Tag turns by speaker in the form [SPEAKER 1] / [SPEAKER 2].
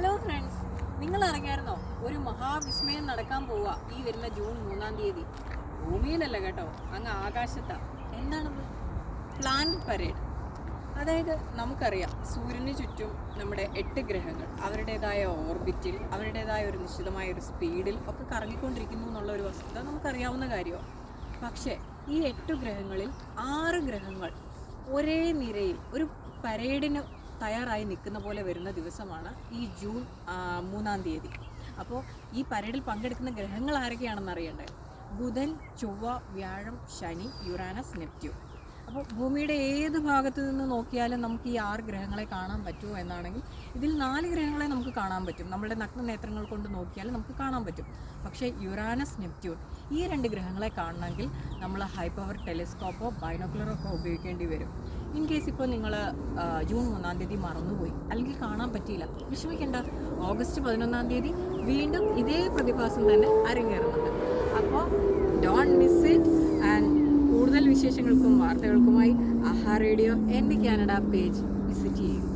[SPEAKER 1] Hello friends, നിങ്ങൾ അറിഞ്ഞായിരുന്നോ ഒരു മഹാവിസ്മയം നടക്കാൻ പോവുക ഈ വരുന്ന ജൂൺ 3-ാം തീയതി? ഭൂമിയിലല്ല കേട്ടോ, അങ്ങ് ആകാശത്താ. എന്താണത്? Planet parade. അതായത് നമുക്കറിയാം, സൂര്യന് ചുറ്റും നമ്മുടെ 8 ഗ്രഹങ്ങൾ അവരുടേതായ ഓർബിറ്റിൽ, അവരുടേതായ ഒരു നിശ്ചിതമായ ഒരു സ്പീഡിൽ ഒക്കെ കറങ്ങിക്കൊണ്ടിരിക്കുന്നു എന്നുള്ള ഒരു വസ്തുത നമുക്കറിയാവുന്ന കാര്യമാണ്. പക്ഷേ ഈ 8 ഗ്രഹങ്ങളിൽ 6 ഗ്രഹങ്ങൾ ഒരേ നിരയിൽ ഒരു പരേഡിന് തയ്യാറായി നിൽക്കുന്ന പോലെ വരുന്ന ദിവസമാണ് ഈ ജൂൺ 3-ാം തീയതി. അപ്പോൾ ഈ പരേഡിൽ പങ്കെടുക്കുന്ന ഗ്രഹങ്ങൾ ആരൊക്കെയാണെന്ന് അറിയണ്ടേ? ബുധൻ, ചൊവ്വ, വ്യാഴം, ശനി, യുറാനസ്, നെപ്റ്റ്യൂൺ. അപ്പോൾ ഭൂമിയുടെ ഏത് ഭാഗത്ത് നിന്ന് നോക്കിയാലും നമുക്ക് ഈ 6 ഗ്രഹങ്ങളെ കാണാൻ പറ്റുമോ എന്നാണെങ്കിൽ ഇതിൽ 4 ഗ്രഹങ്ങളെ നമുക്ക് കാണാൻ പറ്റും. നമ്മുടെ നഗ്നനേത്രങ്ങൾ കൊണ്ട് നോക്കിയാലും നമുക്ക് കാണാൻ പറ്റും. പക്ഷേ യുറാനസ്, നെപ്റ്റ്യൂൺ ഈ 2 ഗ്രഹങ്ങളെ കാണണമെങ്കിൽ നമ്മൾ ഹൈ പവർ ടെലിസ്കോപ്പോ ബൈനോക്കുലറോ ഒക്കെ ഉപയോഗിക്കേണ്ടി വരും. ഇൻ കേസ് ഇപ്പോൾ നിങ്ങൾ ജൂൺ 3-ാം തീയതി മറന്നുപോയി അല്ലെങ്കിൽ കാണാൻ പറ്റിയില്ല, വിഷമിക്കേണ്ട. ഓഗസ്റ്റ് 11-ാം തീയതി വീണ്ടും ഇതേ പ്രതിഭാസം തന്നെ അരങ്ങേറുന്നുണ്ട്. അപ്പോൾ ഡോണ്ട് മിസ് ഇറ്റ്. ആൻഡ് കൂടുതൽ വിശേഷങ്ങൾക്കും വാർത്തകൾക്കുമായി ആഹാ റേഡിയോ എൻ്റെ കാനഡ പേജ് വിസിറ്റ് ചെയ്യും.